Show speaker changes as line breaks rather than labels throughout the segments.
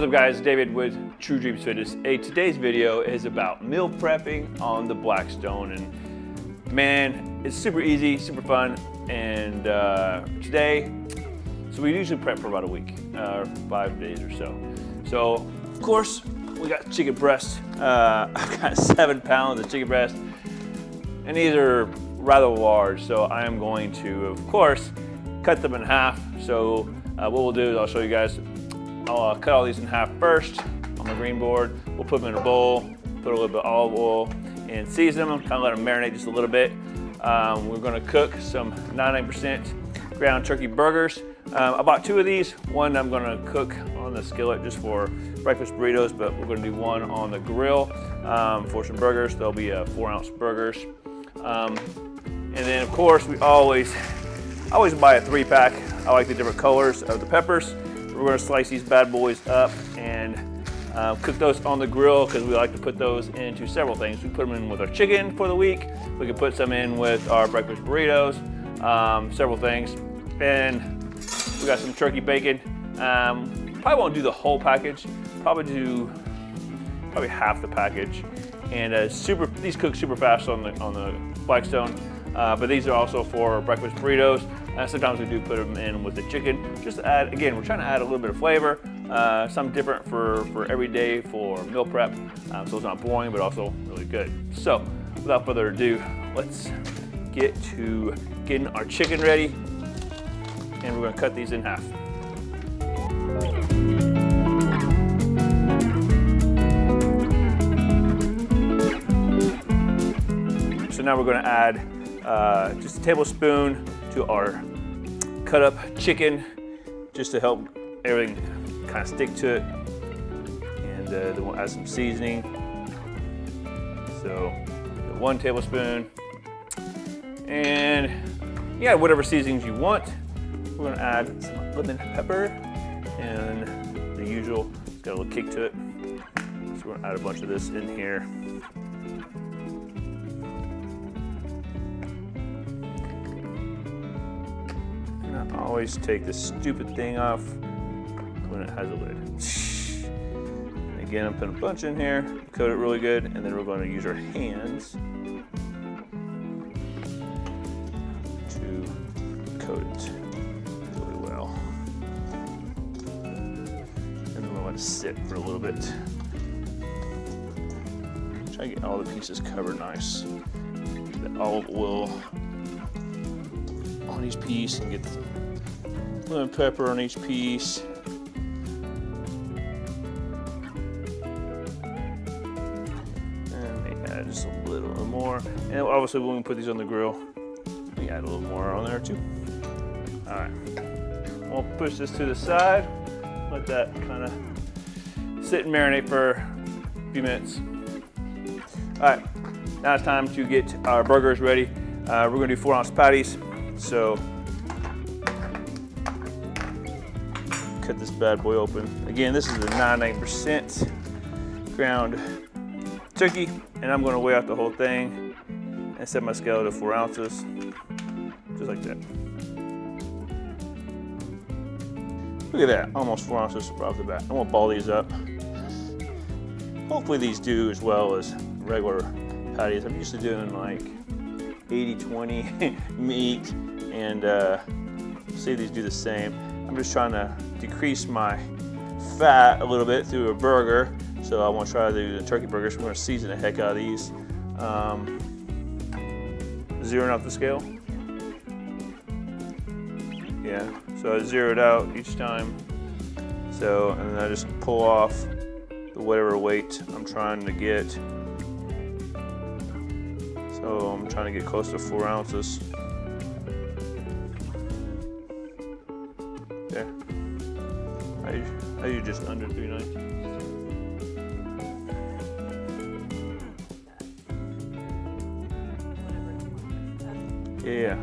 up guys, David with True Dreams Fitness. Today's video is about meal prepping on the Blackstone, and man, it's super easy, super fun. And today, so we usually prep for about a week, 5 days or so. So of course, we got chicken breast. I've got 7 pounds of chicken breast, and these are rather large. So I am going to, of course, cut them in half. So what we'll do is I'll show you guys. I'll cut all these in half first on the green board. We'll put them in a bowl, put a little bit of olive oil, and season them, kind of let them marinate just a little bit. We're gonna cook some 99% ground turkey burgers. I bought 2 of these. One I'm gonna cook on the skillet just for breakfast burritos, but we're gonna do one on the grill for some burgers. There'll be 4-ounce burgers. And then of course, I always buy a 3-pack. I like the different colors of the peppers. We're gonna slice these bad boys up and cook those on the grill, because we like to put those into several things. We put them in with our chicken for the week. We can put some in with our breakfast burritos, several things. And we got some turkey bacon. Probably won't do the whole package. Probably half the package. And these cook super fast on the Blackstone. But these are also for breakfast burritos. Sometimes we do put them in with the chicken, just to add, again, we're trying to add a little bit of flavor, something different for every day for meal prep, so it's not boring, but also really good. So without further ado, let's get to getting our chicken ready, and we're gonna cut these in half. So now we're gonna add just a tablespoon to our cut up chicken, just to help everything kind of stick to it. And then we'll add some seasoning. So 1 tablespoon. And you add whatever seasonings you want. We're gonna add some lemon pepper and the usual, it's got a little kick to it. So we're gonna add a bunch of this in here. I always take this stupid thing off when it has a lid. And again, I'm putting a bunch in here, coat it really good, and then we're going to use our hands to coat it really well. And then we'll let it sit for a little bit. Try to get all the pieces covered nice. The olive oil on each piece, and get the lemon pepper on each piece. And we add just a little more. And obviously when we put these on the grill, we add a little more on there too. All right, we'll push this to the side, let that kind of sit and marinate for a few minutes. All right, now it's time to get our burgers ready. We're gonna do 4-ounce patties. So cut this bad boy open. Again, this is the 99% ground turkey, and I'm gonna weigh out the whole thing and set my scale to 4 ounces, just like that. Look at that, almost 4 ounces right off the bat. I'm gonna ball these up. Hopefully these do as well as regular patties. I'm used to doing like 80-20 meat, and see if these do the same. I'm just trying to decrease my fat a little bit through a burger, so I want to try to do the turkey burgers. So we're going to season the heck out of these. Zeroing out the scale. Yeah, so I zero it out each time. So, and then I just pull off the whatever weight I'm trying to get. So I'm trying to get close to 4 ounces. There. I use just under 390. Yeah.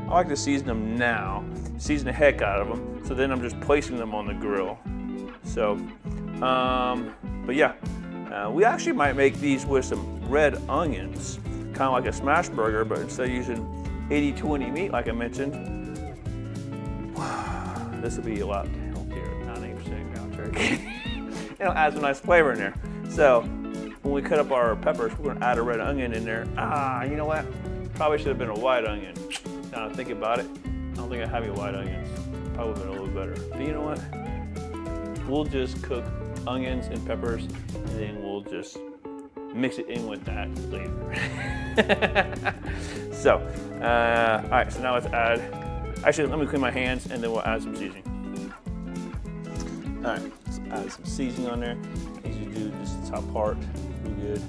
I like to season them now, season the heck out of them, so then I'm just placing them on the grill. So But yeah, we actually might make these with some red onions, kind of like a smash burger, but instead of using 80-20 meat like I mentioned, this will be a lot healthier, 98% ground turkey. It'll add some nice flavor in there. So when we cut up our peppers, we're gonna add a red onion in there. You know what? Probably should have been a white onion. Now I think about it, I don't think I have any white onions. Probably been a little better. But you know what? We'll just cook onions and peppers, and then we'll just mix it in with that later. So, all right, so now let's add, actually let me clean my hands and then we'll add some seasoning. All right, let's add some seasoning on there. As you do this top part, real good.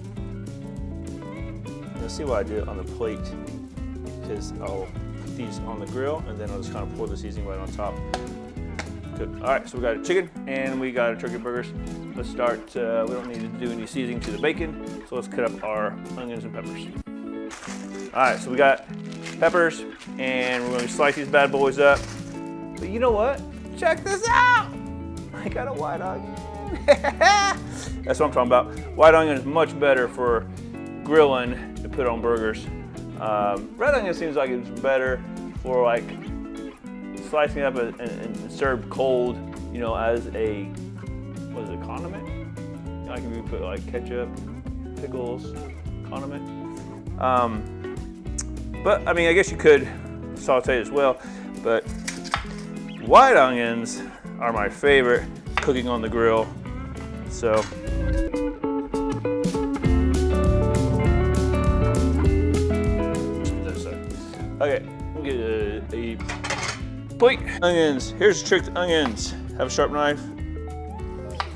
You'll see why I do it on the plate, because I'll put these on the grill and then I'll just kind of pour the seasoning right on top. Good. All right, so we got a chicken and we got a turkey burgers. Let's start, we don't need to do any seasoning to the bacon, so let's cut up our onions and peppers. All right, so we got peppers and we're gonna slice these bad boys up. But you know what? Check this out! I got a white onion. That's what I'm talking about. White onion is much better for grilling to put on burgers. Red onion seems like it's better for like slicing it up and served cold, you know, as a, what is it, condiment? Like if you put like ketchup, pickles, condiment. But I mean, I guess you could saute as well, but white onions are my favorite cooking on the grill. So. Okay, we'll get a plate. Onions, here's the trick to onions. Have a sharp knife.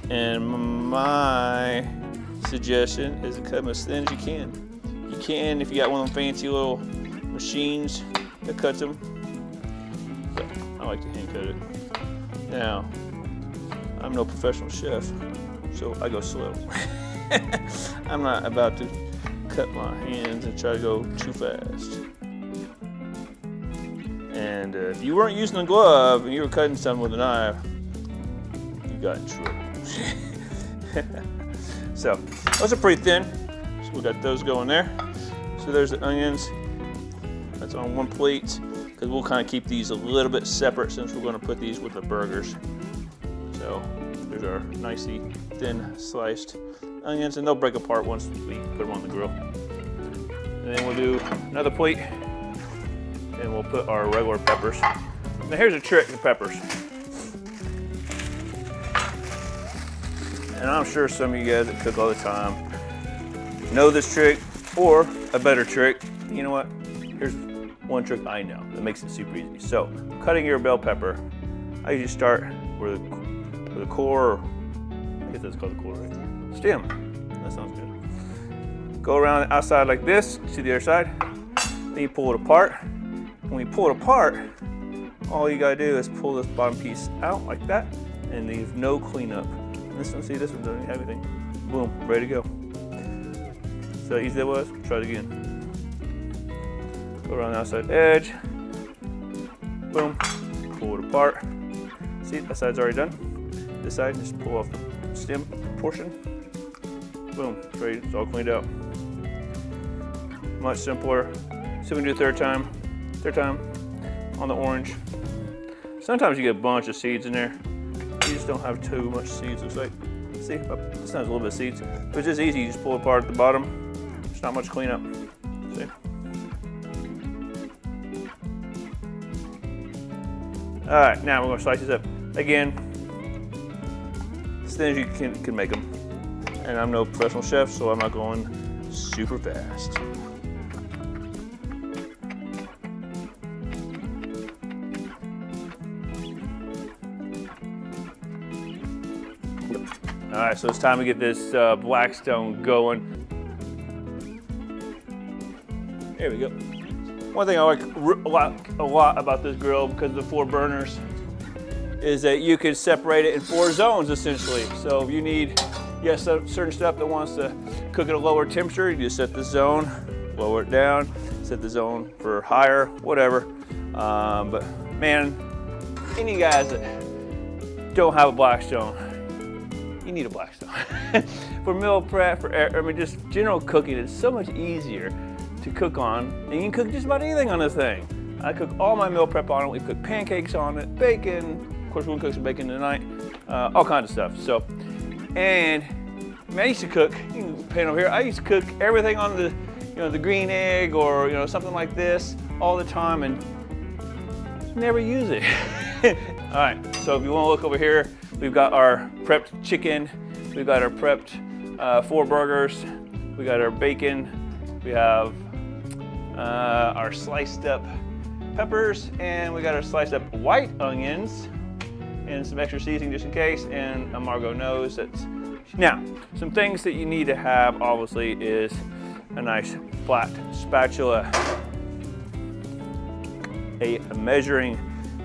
And my suggestion is to cut them as thin as you can. You can, if you got one of them fancy little machines that cuts them. But I like to hand cut it. Now, I'm no professional chef, so I go slow. I'm not about to cut my hands and try to go too fast. And if you weren't using a glove and you were cutting something with a knife, you got in trouble. So those are pretty thin. So we got those going there. So there's the onions. That's on one plate, because we'll kind of keep these a little bit separate since we're going to put these with the burgers. So there's our nicely thin sliced onions, and they'll break apart once we put them on the grill. And then we'll do another plate, and we'll put our regular peppers. Now here's a trick to peppers. And I'm sure some of you guys that cook all the time know this trick, or a better trick. You know what? Here's one trick I know that makes it super easy. So, cutting your bell pepper, I usually start with a core, I guess that's called the core, right? Stem. That sounds good. Go around the outside like this, to the other side. Then you pull it apart. When you pull it apart, all you gotta do is pull this bottom piece out like that, and leave no cleanup. This one, see, this one doesn't have anything. Boom, ready to go. So easy that was. Try it again. Go around the outside edge. Boom, pull it apart. See, that side's already done. This side, just pull off the stem portion. Boom, it's ready, it's all cleaned out. Much simpler. So we can do a third time on the orange. Sometimes you get a bunch of seeds in there. You just don't have too much seeds, looks like. See, this has a little bit of seeds. But it's just easy, you just pull it apart at the bottom. There's not much cleanup, see? All right, now we're gonna slice these up. Again, as thin as you can make them. And I'm no professional chef, so I'm not going super fast. All right, so it's time to get this Blackstone going. There we go. One thing I like a lot about this grill, because of the 4 burners, is that you can separate it in 4 zones essentially. So if you need, certain stuff that wants to cook at a lower temperature, you just set the zone, lower it down, set the zone for higher, whatever. But man, any guys that don't have a Blackstone, you need a Blackstone. For meal prep, just general cooking, it's so much easier to cook on, and you can cook just about anything on this thing. I cook all my meal prep on it. We cook pancakes on it, bacon. Of course, we're gonna cook some bacon tonight. All kinds of stuff. So, and I used to cook. You can paint over here. I used to cook everything on the, the green egg or something like this all the time, and never use it. All right. So if you want to look over here, we've got our prepped chicken. We've got our prepped 4 burgers. We got our bacon. We have our sliced up peppers, and we got our sliced up white onions and some extra seasoning just in case, and a Margot knows that's. Now, some things that you need to have obviously is a nice flat spatula, a measuring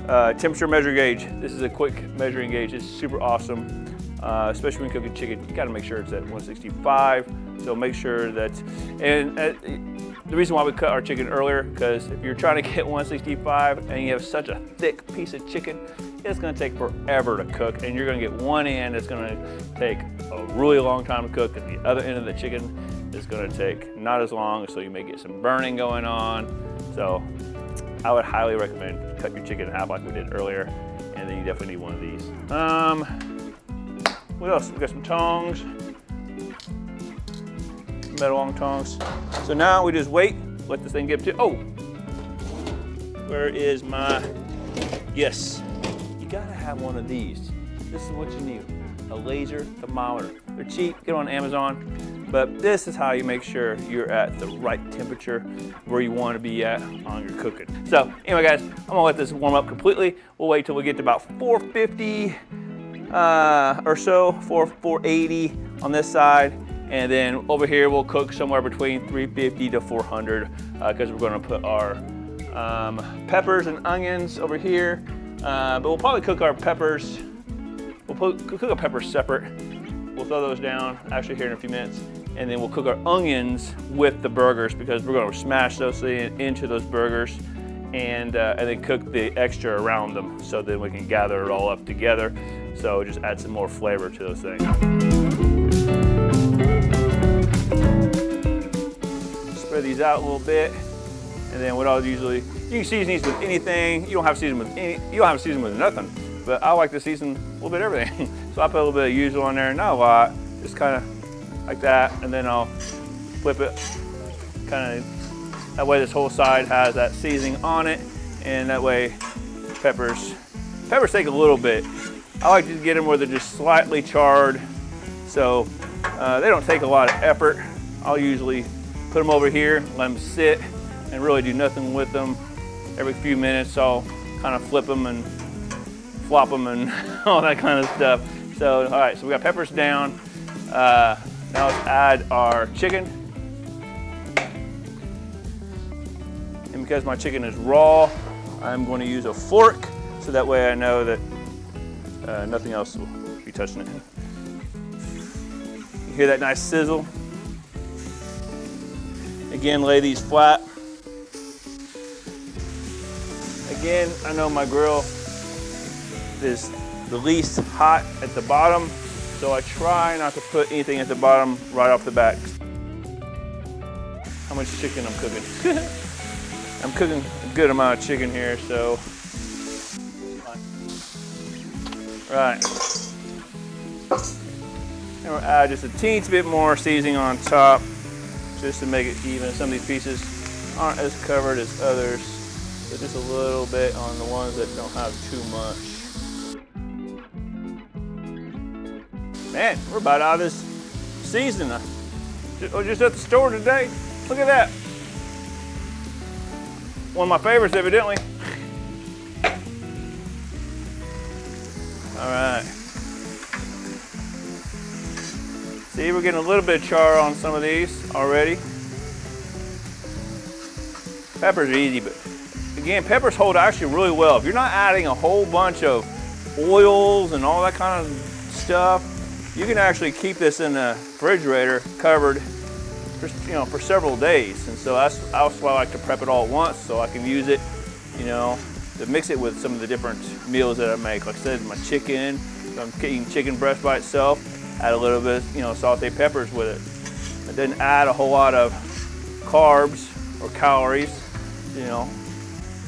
temperature measure gauge. This is a quick measuring gauge. It's super awesome, especially when cooking chicken. You got to make sure it's at 165. So make sure that, and the reason why we cut our chicken earlier, because if you're trying to get 165 and you have such a thick piece of chicken, it's going to take forever to cook, and you're going to get one end that's going to take a really long time to cook, and the other end of the chicken is going to take not as long, so you may get some burning going on. So I would highly recommend cut your chicken in half like we did earlier, and then you definitely need one of these. What else? We got some tongs, metal long tongs. So now we just wait, let this thing get to, oh, where is my, yes, you gotta have one of these. This is what you need, a laser thermometer. They're cheap, get them on Amazon, but this is how you make sure you're at the right temperature where you wanna be at on your cooking. So anyway guys, I'm gonna let this warm up completely. We'll wait till we get to about 450 or so, 480 on this side. And then over here, we'll cook somewhere between 350 to 400 because we're gonna put our peppers and onions over here. But we'll probably cook our peppers, cook our peppers separate. We'll throw those down actually here in a few minutes. And then we'll cook our onions with the burgers because we're gonna smash those into those burgers and then cook the extra around them so then we can gather it all up together. So just add some more flavor to those things. Spread these out a little bit, and then what I'll usually, you can season these with anything. You don't have to season with nothing, but I like to season a little bit of everything. So I put a little bit of yuzu on there, not a lot, just kind of like that, and then I'll flip it, kind of, that way this whole side has that seasoning on it, and that way peppers take a little bit. I like to get them where they're just slightly charred, so they don't take a lot of effort. I'll usually put them over here, let them sit, and really do nothing with them. Every few minutes, I'll kind of flip them and flop them and all that kind of stuff. So, all right, so we got peppers down. Now let's add our chicken. And because my chicken is raw, I'm going to use a fork, so that way I know that nothing else will be touching it. You hear that nice sizzle? Again, lay these flat. Again, I know my grill is the least hot at the bottom, so I try not to put anything at the bottom right off the bat. How much chicken I'm cooking? I'm cooking a good amount of chicken here, so. Right. And we'll add just a teensy bit more seasoning on top, just to make it even. Some of these pieces aren't as covered as others, so just a little bit on the ones that don't have too much. Man, we're about out of this seasoning. Just at the store today. Look at that. One of my favorites, evidently. All right. See, we're getting a little bit of char on some of these already. Peppers are easy, but again, peppers hold actually really well. If you're not adding a whole bunch of oils and all that kind of stuff, you can actually keep this in the refrigerator covered for several days. And so that's why I like to prep it all at once, so I can use it, to mix it with some of the different meals that I make. Like I said, my chicken, if I'm eating chicken breast by itself, add a little bit, sauteed peppers with it. It doesn't add a whole lot of carbs or calories,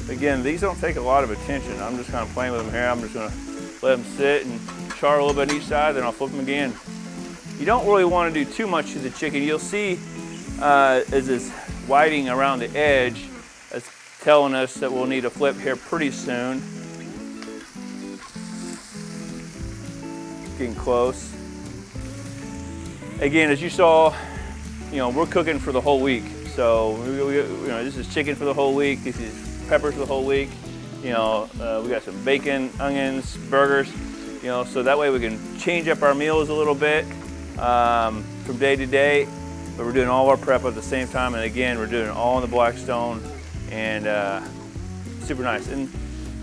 Again, these don't take a lot of attention. I'm just kind of playing with them here. I'm just gonna let them sit and char a little bit on each side, then I'll flip them again. You don't really want to do too much to the chicken. You'll see as it's whiting around the edge, it's telling us that we'll need a flip here pretty soon. Getting close. Again, as you saw, we're cooking for the whole week. So this is chicken for the whole week. This is peppers for the whole week. We got some bacon, onions, burgers. So that way we can change up our meals a little bit from day to day. But we're doing all our prep at the same time, and again, we're doing it all in the Blackstone, and super nice. And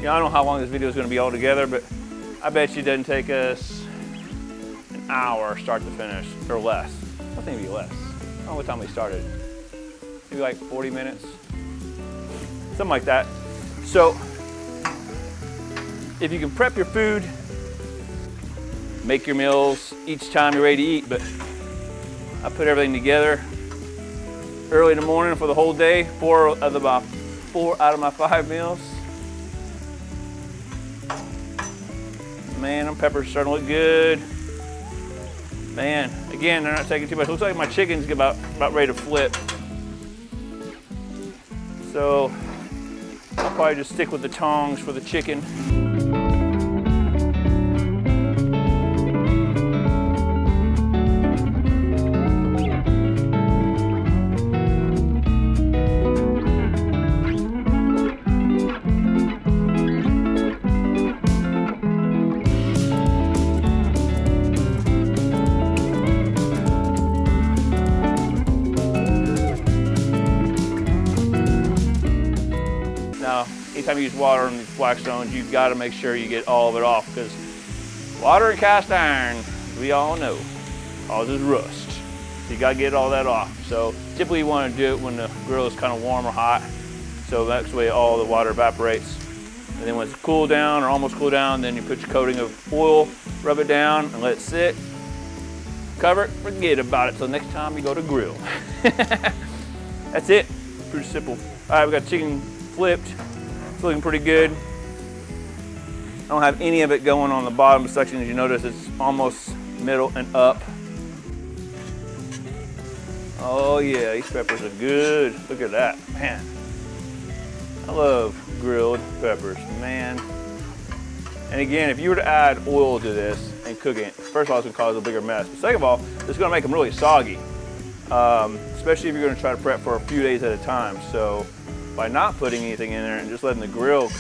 I don't know how long this video is going to be all together, but I bet you it doesn't take us an hour start to finish, or less. I think it'd be less. I don't know what time we started. Maybe like 40 minutes, something like that. So if you can prep your food, make your meals each time you're ready to eat, but I put everything together early in the morning for the whole day, 4 out of my 5 meals. Man, them peppers starting to look good. Man, again, they're not taking too much. Looks like my chicken's about ready to flip. So I'll probably just stick with the tongs for the chicken. Now, anytime you use water on these Blackstones, you've got to make sure you get all of it off, because water and cast iron, we all know, causes rust. So you got to get all that off. So typically you want to do it when the grill is kind of warm or hot, so that's the way all the water evaporates. And then when it's cooled down or almost cooled down, then you put your coating of oil, rub it down, and let it sit. Cover it, forget about it till next time you go to grill. That's it, pretty simple. All right, we got chicken flipped. It's looking pretty good. I don't have any of it going on the bottom section. As you notice, it's almost middle and up. Oh yeah, these peppers are good. Look at that, man. I love grilled peppers, man. And again, if you were to add oil to this and cook it, first of all, it's gonna cause a bigger mess. But second of all, it's gonna make them really soggy, especially if you're gonna try to prep for a few days at a time. So by not putting anything in there and just letting the grill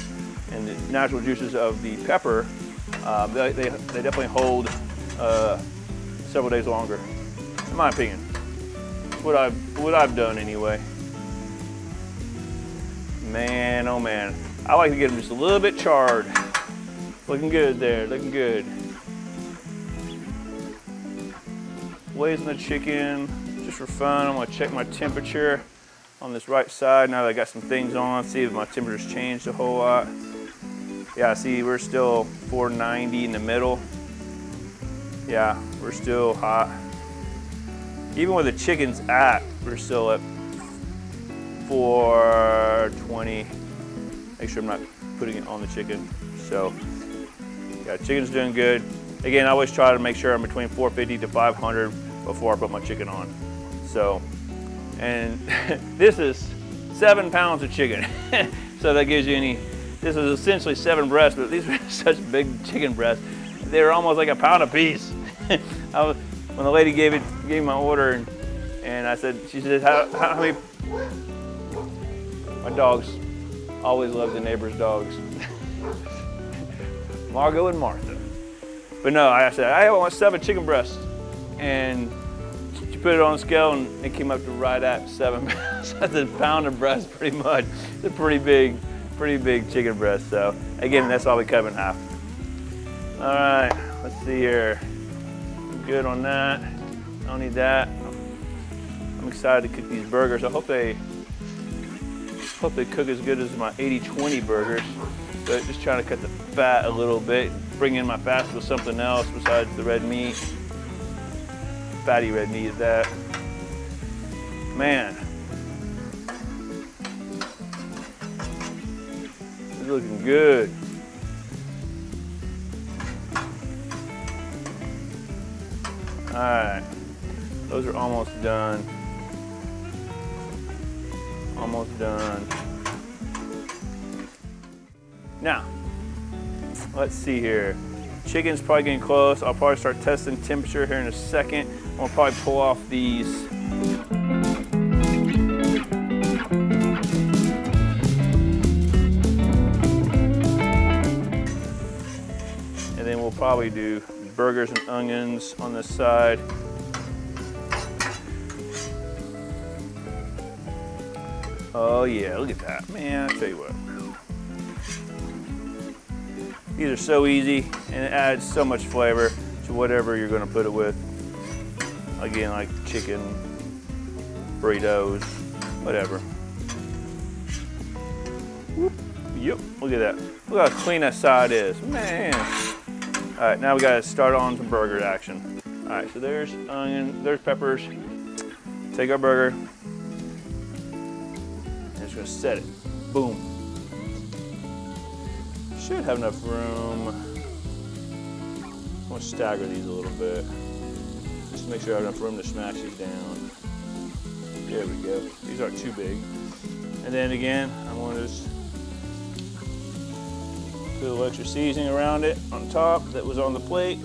and the natural juices of the pepper, they definitely hold several days longer, in my opinion. What I've done anyway. Man, oh man. I like to get them just a little bit charred. Looking good there, looking good. Glazing the chicken, just for fun. I'm gonna check my temperature on this right side now that I got some things on, see if my temperature's changed a whole lot. Yeah, see, we're still 490 in the middle. Yeah, we're still hot. Even where the chicken's at, we're still at 420. Make sure I'm not putting it on the chicken. So, yeah, chicken's doing good. Again, I always try to make sure I'm between 450 to 500 before I put my chicken on. So, and this is 7 pounds of chicken. So that gives you this is essentially 7 breasts, but these are such big chicken breasts. They were almost like a pound a piece. When the lady gave me my order, and I said, she said, how many? My dogs always love the neighbor's dogs. Margot and Martha. But no, I said, I want 7 chicken breasts. And she put it on a scale and it came up to right at 7 pounds. That's a pound of breast pretty much. It's a pretty big chicken breast. So again, that's why we cut them in half. All right, let's see here. Good on that. I don't need that. I'm excited to cook these burgers. I hope they cook as good as my 80-20 burgers. But just trying to cut the fat a little bit, bring in my fats with something else besides the red meat. fatty red meat at that. Man, it's looking good. All right, those are almost done. Almost done. Now, let's see here. Chicken's probably getting close. I'll probably start testing temperature here in a second. I'll probably pull off these. And then we'll probably do burgers and onions on this side. Oh yeah, look at that. Man, I tell you what. These are so easy and it adds so much flavor to whatever you're gonna put it with. Again, like chicken, burritos, whatever. Whoop. Yep, look at that. Look how clean that side is, man. All right, now we gotta start on some burger action. All right, so there's onion, there's peppers. Take our burger. And just gonna set it, boom. Should have enough room. I'm gonna stagger these a little bit. Just to make sure I have enough room to smash these down. There we go. These aren't too big. And then again, I'm gonna just put a little extra seasoning around it on top that was on the plate.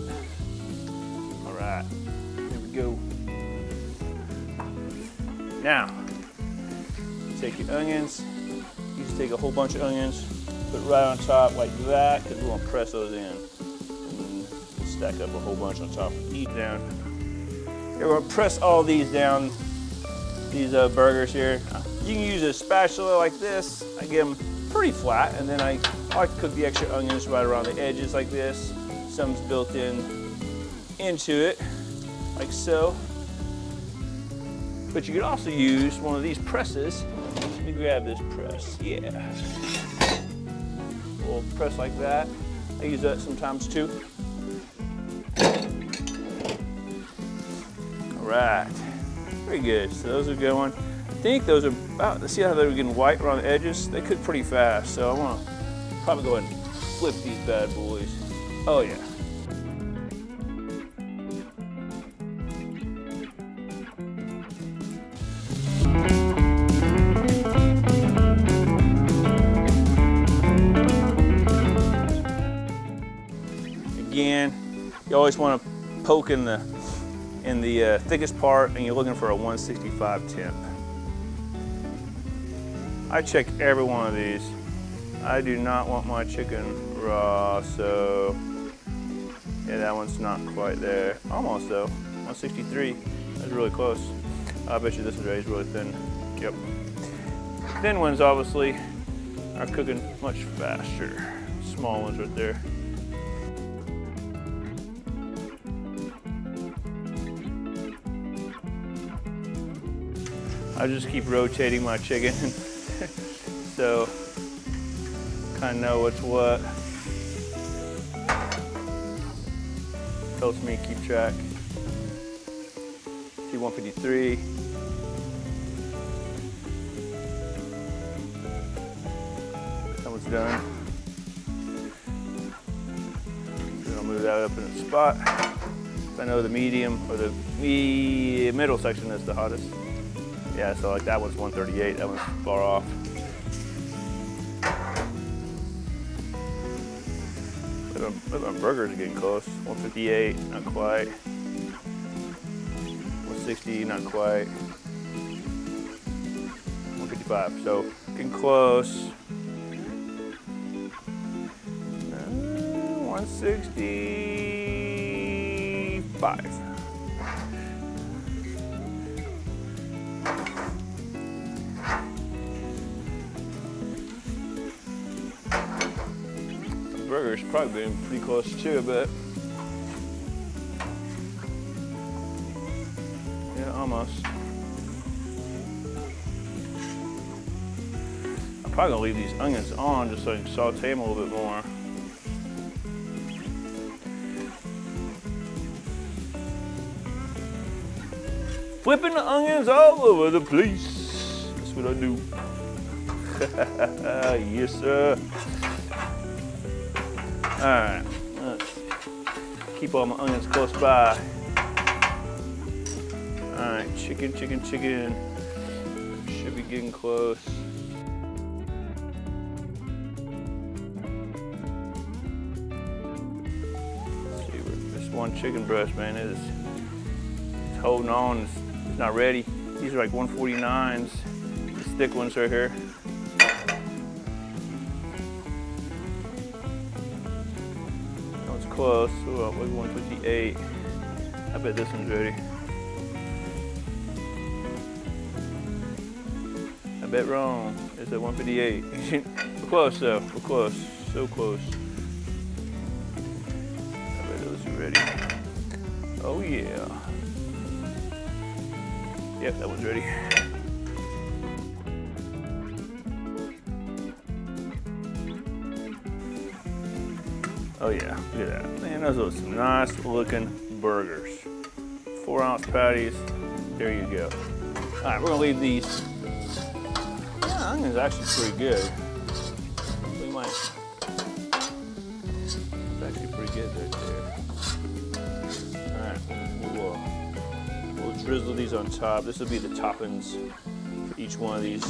All right, here we go. Now, take your onions. You just take a whole bunch of onions, put it right on top like that, because we're gonna press those in. And stack up a whole bunch on top of each down. We're gonna press all these down, these burgers here. You can use a spatula like this. I get them pretty flat, and then I like to cook the extra onions right around the edges like this. Some's built into it, like so. But you could also use one of these presses. Let me grab this press, yeah. We'll press like that. I use that sometimes too. All right, very good. So those are good ones. I think those are about, let's see how they're getting white around the edges. They cook pretty fast, so I want to probably go ahead and flip these bad boys. Oh yeah. Again, you always want to poke in the thickest part, and you're looking for a 165 temp. I check every one of these. I do not want my chicken raw, so yeah, that one's not quite there. Almost though, 163. That's really close. I bet you this one is really thin. Yep. Thin ones obviously are cooking much faster. Small ones right there. I just keep rotating my chicken, so kind of know what's what. Helps me keep track. See 153. That one's done. Then I'll move that up in its spot. I know the medium or the middle section is the hottest. Yeah, so like that one's 138, that one's far off. But my burgers are getting close. 158, not quite. 160, not quite. 155, so getting close. 165. Burger's probably been pretty close too, I bet. Yeah, almost. I'm probably gonna leave these onions on just so I can saute them a little bit more. Flipping the onions all over the place. That's what I do. Yes, sir. All right, let's keep all my onions close by. All right, chicken. Should be getting close. Let's see, this one chicken breast, man, it's holding on. It's not ready. These are like 149s. These thick ones right here. That one's close. Oh, maybe 158. I bet this one's ready. I bet wrong. It's at 158. We're close though. We're close. So close. I bet those are ready. Oh yeah. Yep, that one's ready. Oh yeah, look at that. Man, those are some nice looking burgers. 4-ounce patties. There you go. All right, we're gonna leave these. Yeah, onions actually pretty good. We might. It's actually pretty good right there. All right, we'll drizzle these on top. This will be the toppings for each one of these.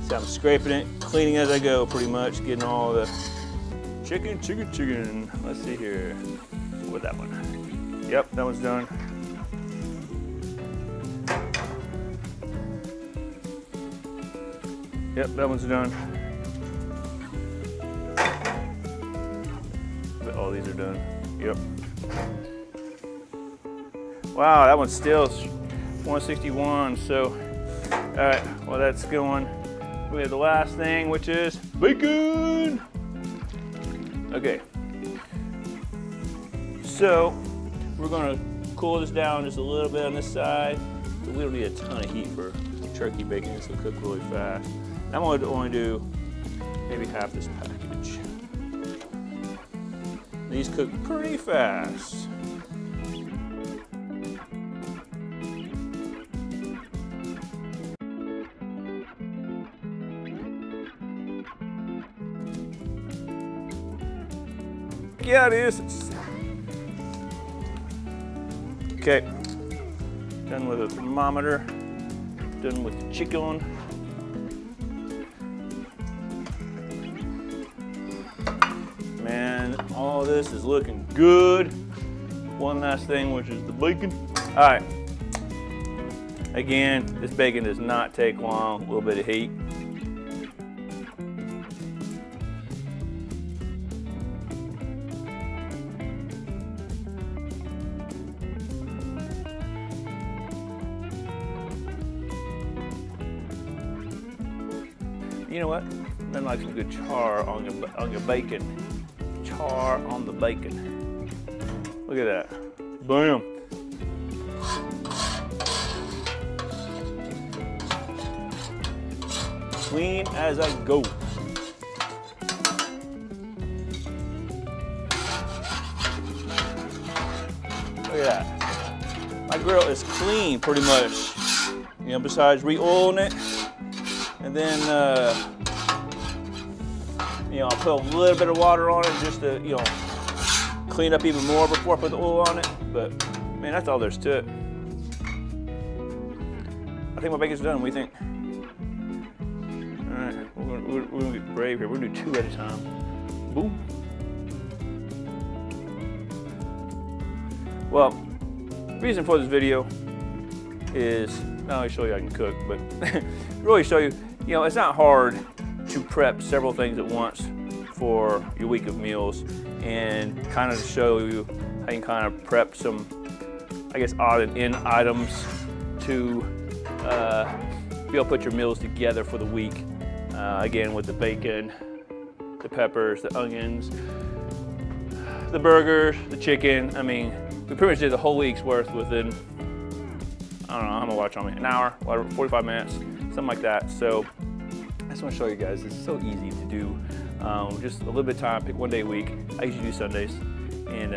See, I'm scraping it, cleaning as I go, pretty much, getting all the chicken. Let's see here. With that one. Yep, that one's done. Yep, that one's done. But all these are done. Yep. Wow, that one's still 161. So, all right, well, that's going. We have the last thing, which is bacon. Okay. So, we're gonna cool this down just a little bit on this side. We don't need a ton of heat for turkey bacon. This will cook really fast. I'm going to only do maybe half this package. These cook pretty fast. Yeah, it is. Okay, done with the thermometer, done with the chicken. Man, all this is looking good. One last thing, which is the bacon. All right. Again, this bacon does not take long, a little bit of heat. You know what? Then like some good char on your bacon. Char on the bacon. Look at that. Boom. Clean as I go. Look at that. My grill is clean pretty much. You know, besides re-oiling it. And then, you know, I'll put a little bit of water on it just to, you know, clean up even more before I put the oil on it. But, man, that's all there's to it. I think my bacon's done. What do you think? All right, we're gonna get brave here. We're gonna do 2 at a time. Boom. Well, the reason for this video is not only show you I can cook, but really show you, you know, it's not hard to prep several things at once for your week of meals, and kind of to show you how you can kind of prep some, I guess, odd and end items to be able to put your meals together for the week. Again, with the bacon, the peppers, the onions, the burgers, the chicken. I mean, we pretty much did the whole week's worth within, I don't know, I'm gonna watch on me, an hour, 45 minutes, something like that. So I just want to show you guys, it's so easy to do. Just a little bit of time, pick one day a week. I usually do Sundays. And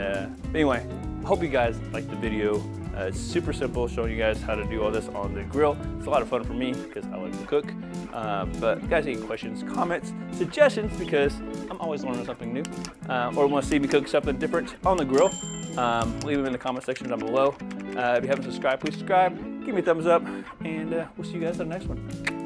anyway, I hope you guys liked the video. It's super simple, showing you guys how to do all this on the grill. It's a lot of fun for me because I like to cook. But if you guys have any questions, comments, suggestions, because I'm always learning something new, or want to see me cook something different on the grill, leave them in the comment section down below. If you haven't subscribed, please subscribe, give me a thumbs up, and we'll see you guys on the next one.